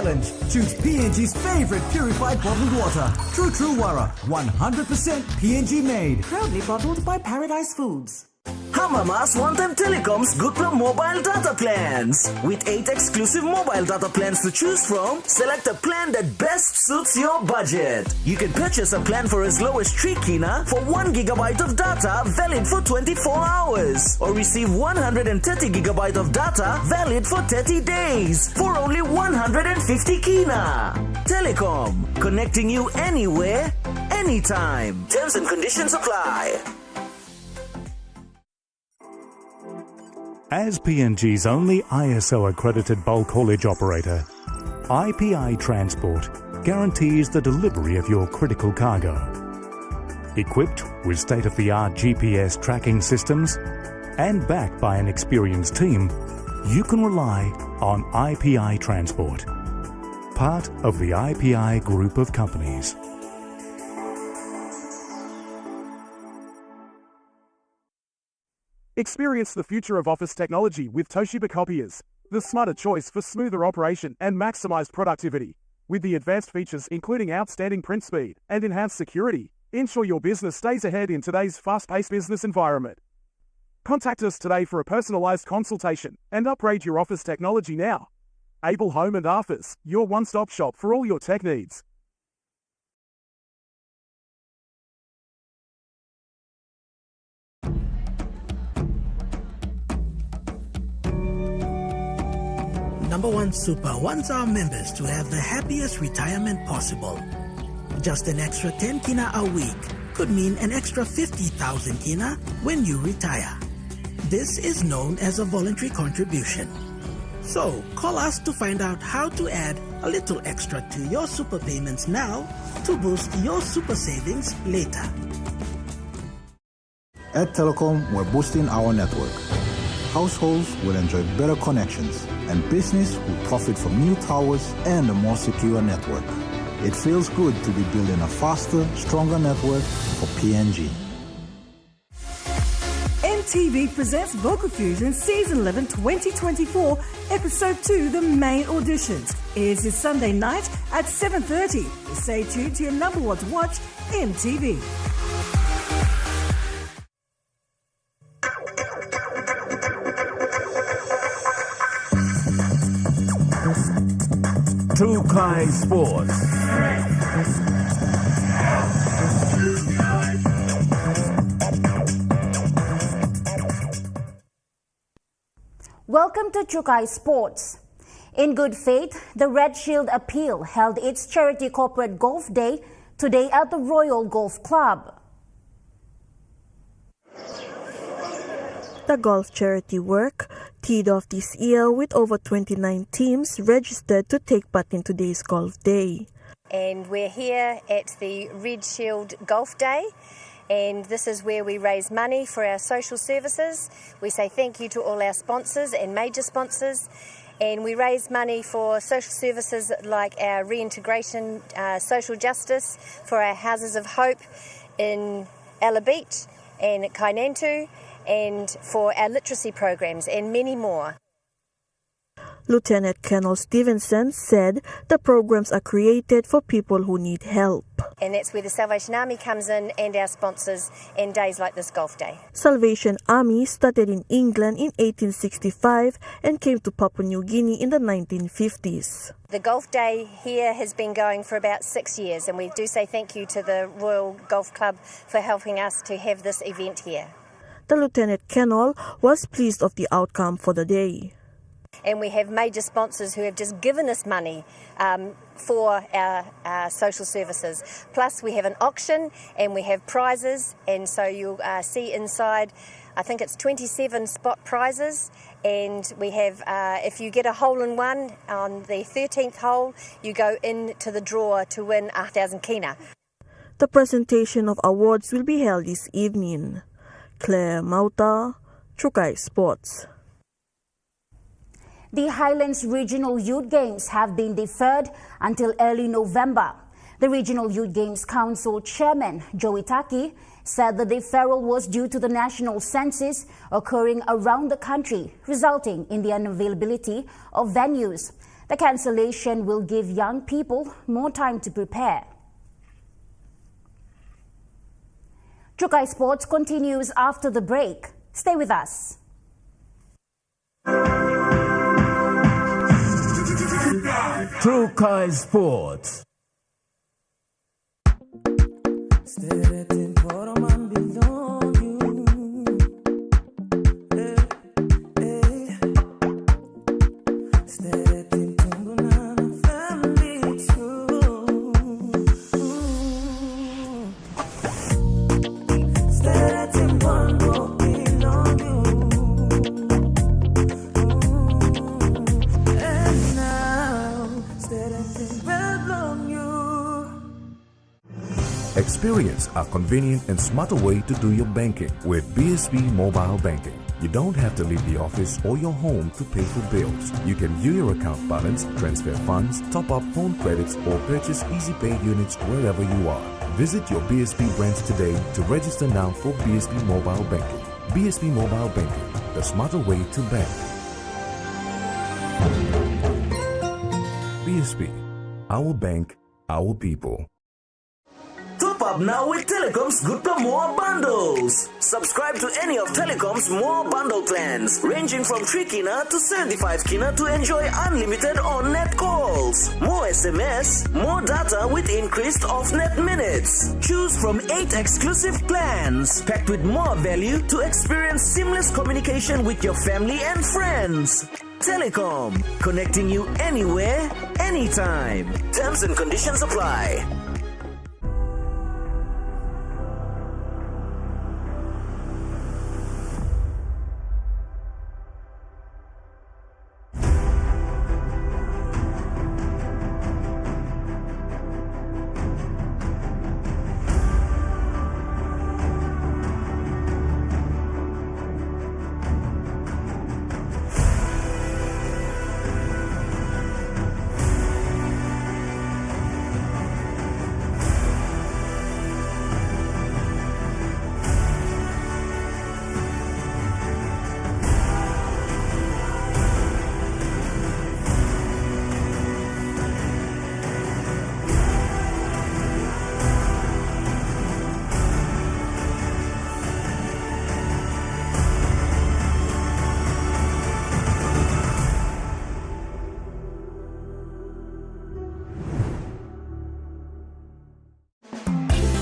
S12: challenge. Choose PNG's favorite purified bottled water. True Wara, 100% PNG made.
S14: Proudly bottled by Paradise Foods.
S16: Hamamas One-Time Telecom's Goodla mobile data plans. With 8 exclusive mobile data plans to choose from, select a plan that best suits your budget. You can purchase a plan for as low as 3 kina for 1 gigabyte of data valid for 24 hours. Or receive 130 gigabyte of data valid for 30 days for only 150 kina. Telecom, connecting you anywhere, anytime. Terms and conditions apply.
S17: As PNG's only ISO-accredited bulk haulage operator, IPI Transport guarantees the delivery of your critical cargo. Equipped with state-of-the-art GPS tracking systems and backed by an experienced team, you can rely on IPI Transport, part of the IPI group of companies.
S18: Experience the future of office technology with Toshiba copiers, the smarter choice for smoother operation and maximized productivity. With the advanced features including outstanding print speed and enhanced security, ensure your business stays ahead in today's fast-paced business environment. Contact us today for a personalized consultation and upgrade your office technology now. Able Home and Office, your one-stop shop for all your tech needs.
S4: Number One Super wants our members to have the happiest retirement possible. Just an extra 10 kina a week could mean an extra 50,000 kina when you retire. This is known as a voluntary contribution. So call us to find out how to add a little extra to your super payments now to boost your super savings later.
S15: At Telecom, we're boosting our network. Households will enjoy better connections, and business will profit from new towers and a more secure network. It feels good to be building a faster, stronger network for PNG.
S14: EMTV presents Vocal Fusion Season 11 2024, Episode 2, The Main Auditions. Airs this Sunday night at 7:30. Stay tuned to your number one to watch, EMTV.
S19: Tukai Sports.
S2: Welcome to Chukai Sports. In good faith, the Red Shield Appeal held its charity corporate golf day today at the Royal Golf Club.
S20: The golf charity work teed off this year with over 29 teams registered to take part in today's golf day.
S21: And we're here at the Red Shield Golf Day, and this is where we raise money for our social services. We say thank you to all our sponsors and major sponsors, and we raise money for social services like our reintegration, social justice, for our Houses of Hope in Ella Beach and at Kainantu, and for our literacy programs and many more.
S20: Lieutenant Colonel Stevenson said the programs are created for people who need help.
S21: And that's where the Salvation Army comes in and our sponsors and days like this golf day.
S20: Salvation Army started in England in 1865 and came to Papua New Guinea in the 1950s.
S21: The golf day here has been going for about 6 years, and we do say thank you to the Royal Golf Club for helping us to have this event here.
S20: The Lieutenant Colonel was pleased of the outcome for the day.
S21: And we have major sponsors who have just given us money for our social services. Plus we have an auction and we have prizes, and so you'll see inside, I think it's 27 spot prizes, and we have, if you get a hole-in-one on the 13th hole, you go into the draw to win 1,000 kina.
S20: The presentation of awards will be held this evening. Claire Mauta, Chukai Sports.
S2: The Highlands Regional Youth Games have been deferred until early November. The Regional Youth Games Council Chairman, Joey Taki, said the deferral was due to the national census occurring around the country, resulting in the unavailability of venues. The cancellation will give young people more time to prepare. Chukai Sports continues after the break. Stay with us.
S19: Chukai Sports. Experience a convenient and smarter way to do your banking with BSB Mobile Banking. You don't have to leave the office or your home to pay for bills. You can view your account balance, transfer funds, top up phone credits, or purchase Easy Pay units wherever you are. Visit your BSB branch today to register now for BSB Mobile Banking. BSB Mobile Banking, the smarter way to bank. BSB, our bank, our people.
S16: Top up now with Telecom's Good Plus More bundles. Subscribe to any of Telecom's More bundle plans, ranging from 3 kina to 75 kina to enjoy unlimited on-net calls, more SMS, more data with increased off-net minutes. Choose from 8 exclusive plans, packed with more value to experience seamless communication with your family and friends. Telecom, connecting you anywhere, anytime. Terms and conditions apply.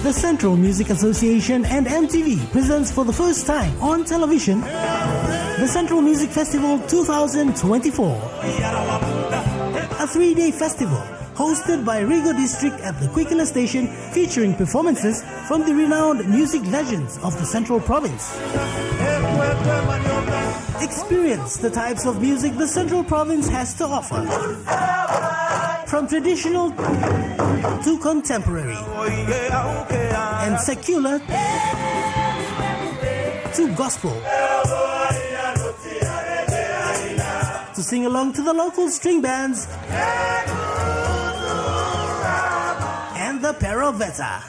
S4: The Central Music Association and MTV presents for the first time on television the Central Music Festival 2024. A 3-day festival hosted by Rigo District at the Quikila Station, featuring performances from the renowned music legends of the Central Province. Experience the types of music the Central Province has to offer, from traditional to contemporary, and secular to gospel, to sing along to the local string bands and the Peroveta.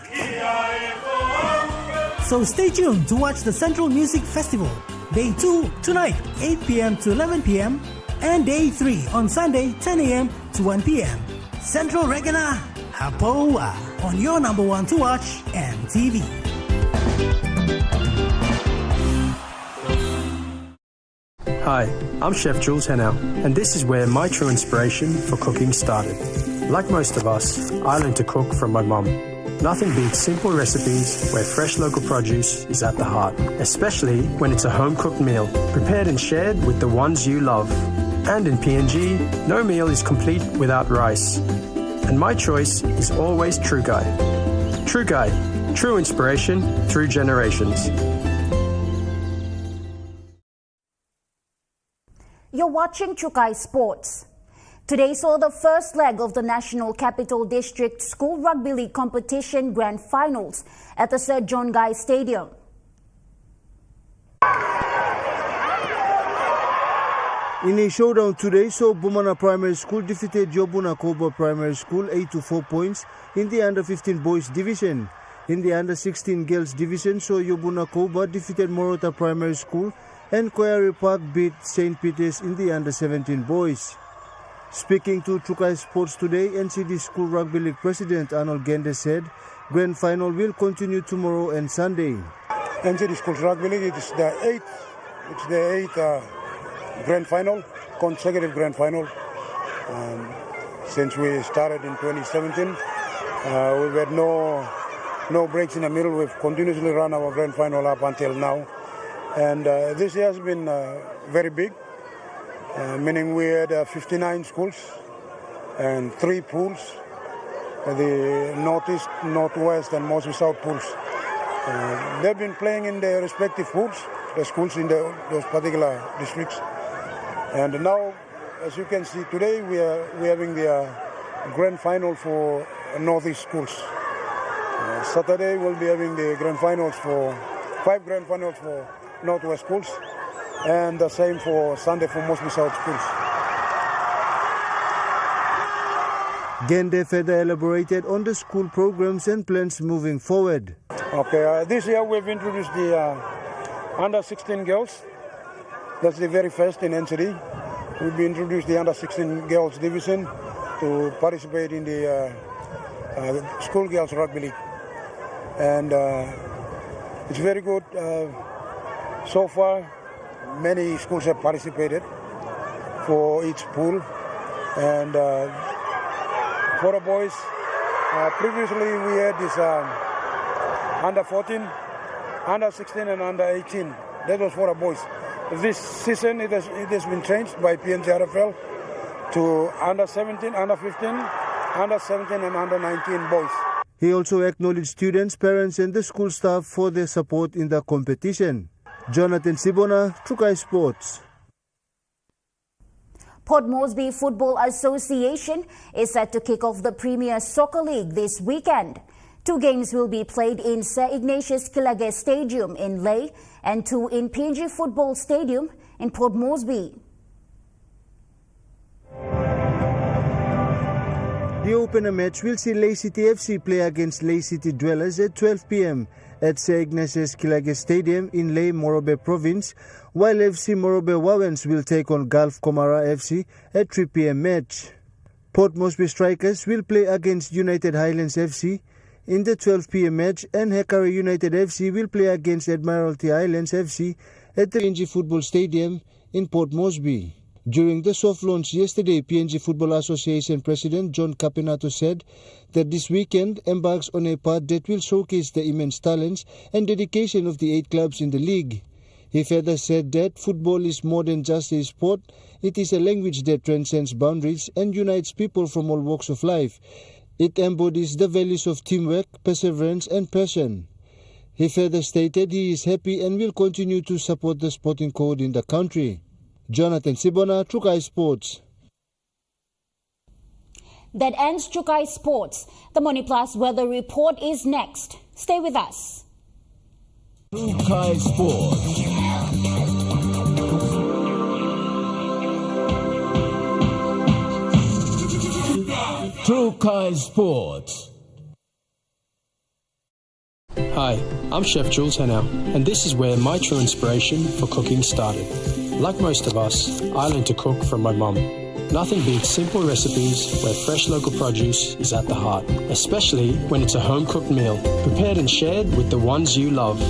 S4: So stay tuned to watch the Central Music Festival, Day 2 tonight, 8 p.m. to 11 p.m. and Day 3 on Sunday, 10 a.m. to 1 p.m. Central Regana Hapoa on your number one to watch, EMTV.
S3: Hi, I'm Chef Jules Hennau, and this is where my true inspiration for cooking started. Like most of us, I learned to cook from my mum. Nothing beats simple recipes where fresh local produce is at the heart, especially when it's a home-cooked meal, prepared and shared with the ones you love. And in PNG, no meal is complete without rice. And my choice is always Trukai. Trukai, true inspiration through generations.
S2: You're watching Chukai Sports. Today saw the first leg of the National Capital District School Rugby League Competition Grand Finals at the Sir John Guy Stadium.
S5: In a showdown today, so Bumana Primary School defeated Yobuna Koba Primary School 8-4 points in the Under-15 Boys Division. In the Under-16 Girls Division, so Yobuna Koba defeated Morota Primary School and Koyari Park beat St. Peter's in the Under-17 Boys. Speaking to Trukai Sports today, NCD School Rugby League President Arnold Gende said Grand Final will continue tomorrow and Sunday.
S6: NCD Schools Rugby League, it's the eighth Grand Final, consecutive Grand Final. Since we started in 2017, we've had no breaks in the middle. We've continuously run our Grand Final up until now. And this year has been very big. Meaning we had 59 schools and 3 pools, the Northeast, Northwest and mostly South pools. They've been playing in their respective pools, the schools in those particular districts. And now, as you can see today, we're having the Grand Final for Northeast schools. Saturday we'll be having the Grand Finals for 5 Grand Finals for Northwest schools. And the same for Sunday for mostly South schools.
S5: Gende further elaborated on the school programs and plans moving forward.
S6: Okay, this year we've introduced the under 16 girls. That's the very first in NCD. We've introduced the under 16 girls division to participate in the school girls rugby league. And it's very good so far. Many schools have participated for each pool, and for the boys, previously we had this under 14, under 16 and under 18. That was for the boys. This season it has been changed by PNG RFL to under 17, under 15, under 17 and under 19 boys.
S5: He also acknowledged students, parents and the school staff for their support in the competition. Jonathan Sibona, Trukai Sports.
S2: Port Moresby Football Association is set to kick off the Premier Soccer League this weekend. 2 games will be played in Sir Ignatius Kilage Stadium in Lae and 2 in PNG Football Stadium in Port Moresby.
S5: The opener match will see Lae City FC play against Lae City Dwellers at 12 p.m. at Sir Ignatius Kilage Stadium in Lae, Morobe Province, while FC Morobe Wawens will take on Gulf Komara FC at 3 p.m. match. Port Moresby Strikers will play against United Highlands FC in the 12 p.m. match, and Hekari United FC will play against Admiralty Islands FC at the PNG Football Stadium in Port Moresby. During the soft launch yesterday, PNG Football Association President John Capinato said that this weekend embarks on a path that will showcase the immense talents and dedication of the 8 clubs in the league. He further said that football is more than just a sport. It is a language that transcends boundaries and unites people from all walks of life. It embodies the values of teamwork, perseverance and passion. He further stated he is happy and will continue to support the sporting code in the country. Jonathan Sibona, Trukai Sports.
S2: That ends Trukai Sports. The Money Plus weather report is next. Stay with us.
S12: Trukai Sports. Trukai Sports.
S3: Hi, I'm Chef Jules Henao, and this is where my true inspiration for cooking started. Like most of us, I learned to cook from my mum. Nothing beats simple recipes where fresh local produce is at the heart, especially when it's a home-cooked meal, prepared and shared with the ones you love.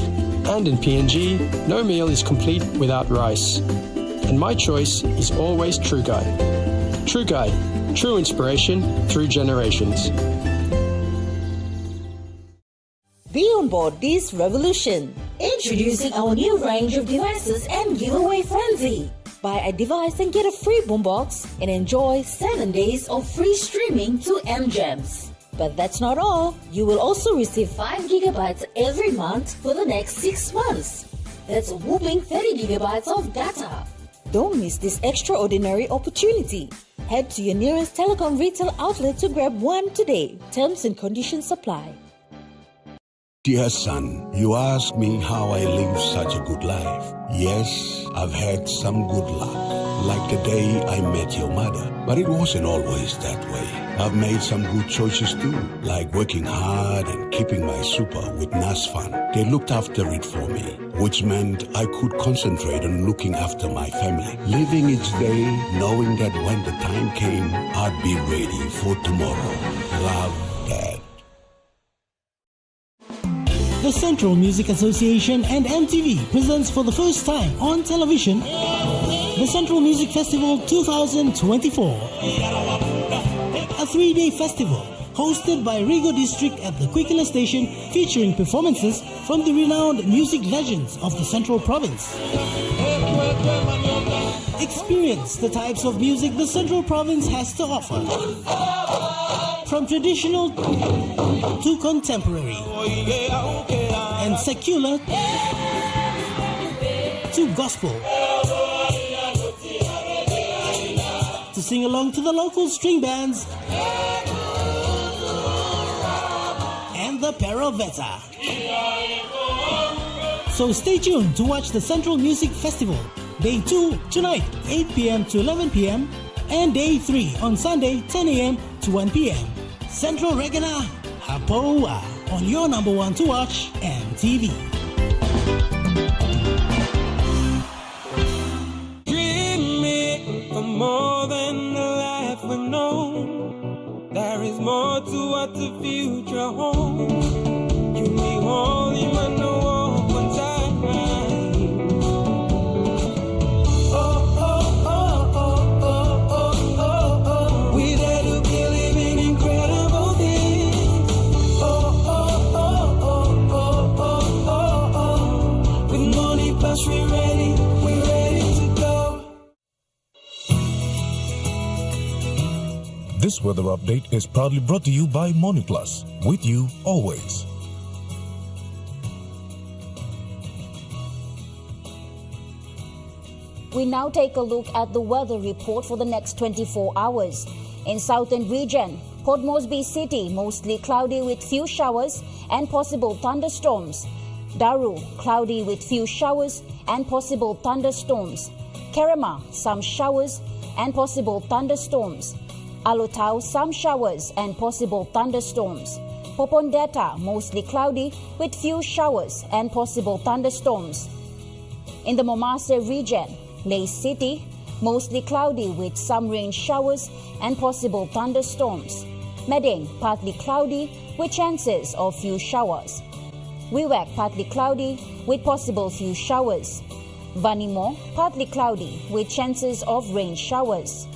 S3: And in PNG, no meal is complete without rice. And my choice is always Trukai. Trukai, true inspiration through generations.
S7: Be on board this revolution. Introducing our new range of devices and giveaway frenzy. Buy a device and get a free boombox and enjoy 7 days of free streaming to MGems. But that's not all. You will also receive 5 gigabytes every month for the next 6 months. That's a whopping 30 gigabytes of data. Don't miss this extraordinary opportunity. Head to your nearest telecom retail outlet to grab one today. Terms and conditions apply.
S9: Dear son, you ask me how I live such a good life. Yes, I've had some good luck, like the day I met your mother. But it wasn't always that way. I've made some good choices too, like working hard and keeping my super with NASFAN. They looked after it for me, which meant I could concentrate on looking after my family, living each day knowing that when the time came, I'd be ready for tomorrow. Love, Dad.
S4: The Central Music Association and MTV presents for the first time on television the Central Music Festival 2024. A 3-day festival hosted by Rigo District at the Kwikila Station, featuring performances from the renowned music legends of the Central Province. Experience the types of music the Central Province has to offer, from traditional to contemporary, and secular to gospel. To sing along to the local string bands and the Paraveta. So stay tuned to watch the Central Music Festival, Day 2 tonight, 8 p.m. to 11 p.m. and Day 3 on Sunday, 10 a.m. to 1 p.m. Central Regana, Hapoa, on your number one to watch, MTV.
S11: Dreaming for more than the life we've known. There is more to what the future holds. You may only want to walk one time. We're ready to go.
S19: This weather update is proudly brought to you by Money Plus, with you always.
S2: We now take a look at the weather report for the next 24 hours. In Southern Region, Port Moresby City, mostly cloudy with few showers and possible thunderstorms. Daru, cloudy with few showers and possible thunderstorms. Kerema, some showers and possible thunderstorms. Alotau, some showers and possible thunderstorms. Popondetta, mostly cloudy with few showers and possible thunderstorms. In the Momase region, Ley City, mostly cloudy with some rain showers and possible thunderstorms. Meding, partly cloudy with chances of few showers. Wewak, partly cloudy with possible few showers. Vanimo, partly cloudy with chances of rain showers.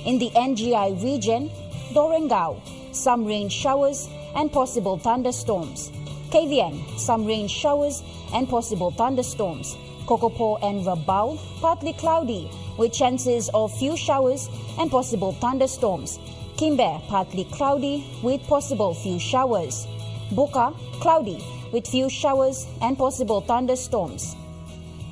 S2: In the NGI region, Dorengau, some rain showers and possible thunderstorms. KVN, some rain showers and possible thunderstorms. Kokopo and Rabau, partly cloudy with chances of few showers and possible thunderstorms. Kimber, partly cloudy with possible few showers. Buka, cloudy with few showers and possible thunderstorms.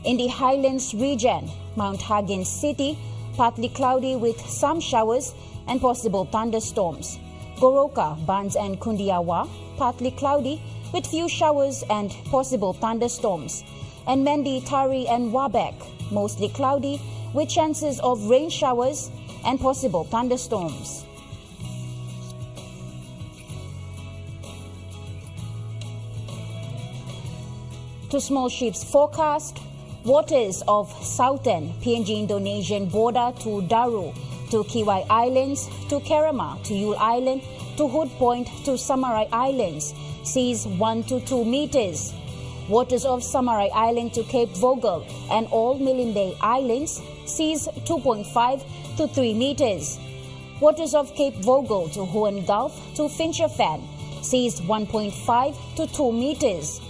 S2: In the Highlands region, Mount Hagen City, partly cloudy with some showers and possible thunderstorms. Goroka, Bans and Kundiawa, partly cloudy with few showers and possible thunderstorms. And Mendi, Tari and Wabek, mostly cloudy with chances of rain showers and possible thunderstorms. To small ships forecast, waters of southern PNG Indonesian border to Daru, to Kiwai Islands, to Kerema, to Yule Island, to Hood Point, to Samarai Islands, seas 1 to 2 meters. Waters of Samarai Island to Cape Vogel and all Milimbe Islands, seas 2.5 to 3 meters. Waters of Cape Vogel to Hoan Gulf to Fincher Fan, seas 1.5 to 2 meters.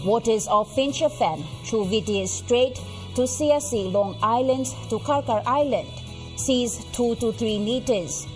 S2: Waters of Fincher Fan through Vitier Strait to CSC Long Island to Karkar Island, seas 2 to 3 meters.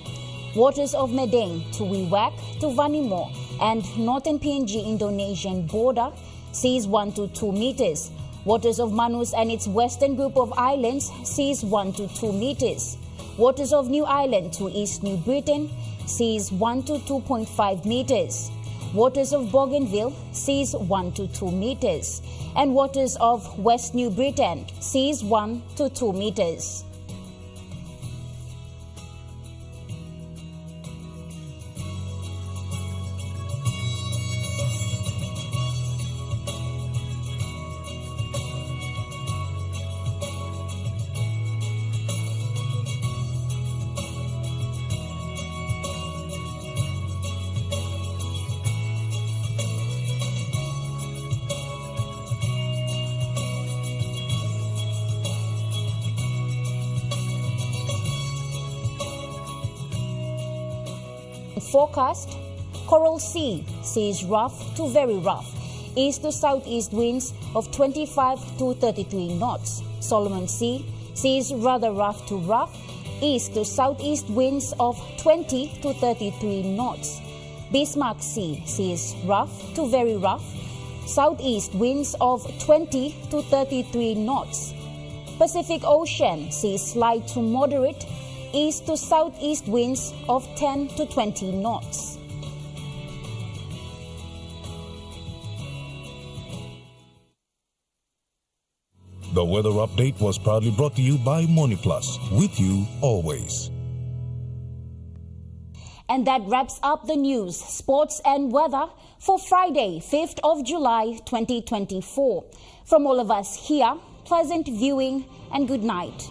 S2: Waters of Medeng to Wewak to Vanimo and northern PNG Indonesian border, seas 1 to 2 meters. Waters of Manus and its western group of islands, seas 1 to 2 meters. Waters of New Ireland to East New Britain, seas 1 to 2.5 meters. Waters of Bougainville, seas 1 to 2 meters. And waters of West New Britain, seas 1 to 2 meters. forecast. Coral Sea sees rough to very rough. East to southeast winds of 25 to 33 knots. Solomon Sea sees rather rough to rough. East to southeast winds of 20 to 33 knots. Bismarck Sea sees rough to very rough. Southeast winds of 20 to 33 knots. Pacific Ocean sees slight to moderate. East to southeast winds of 10 to 20 knots.
S13: The weather update was proudly brought to you by MoneyPlus, with you always.
S2: And that wraps up the news, sports and weather for Friday, 5th of July 2024. From all of us here, pleasant viewing and good night.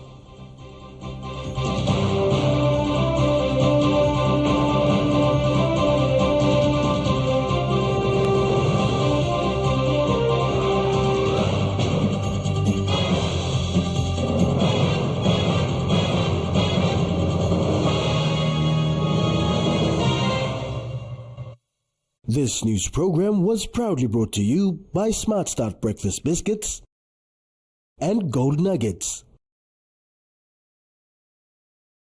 S22: This news program was proudly brought to you by Smart Start Breakfast Biscuits and Gold Nuggets.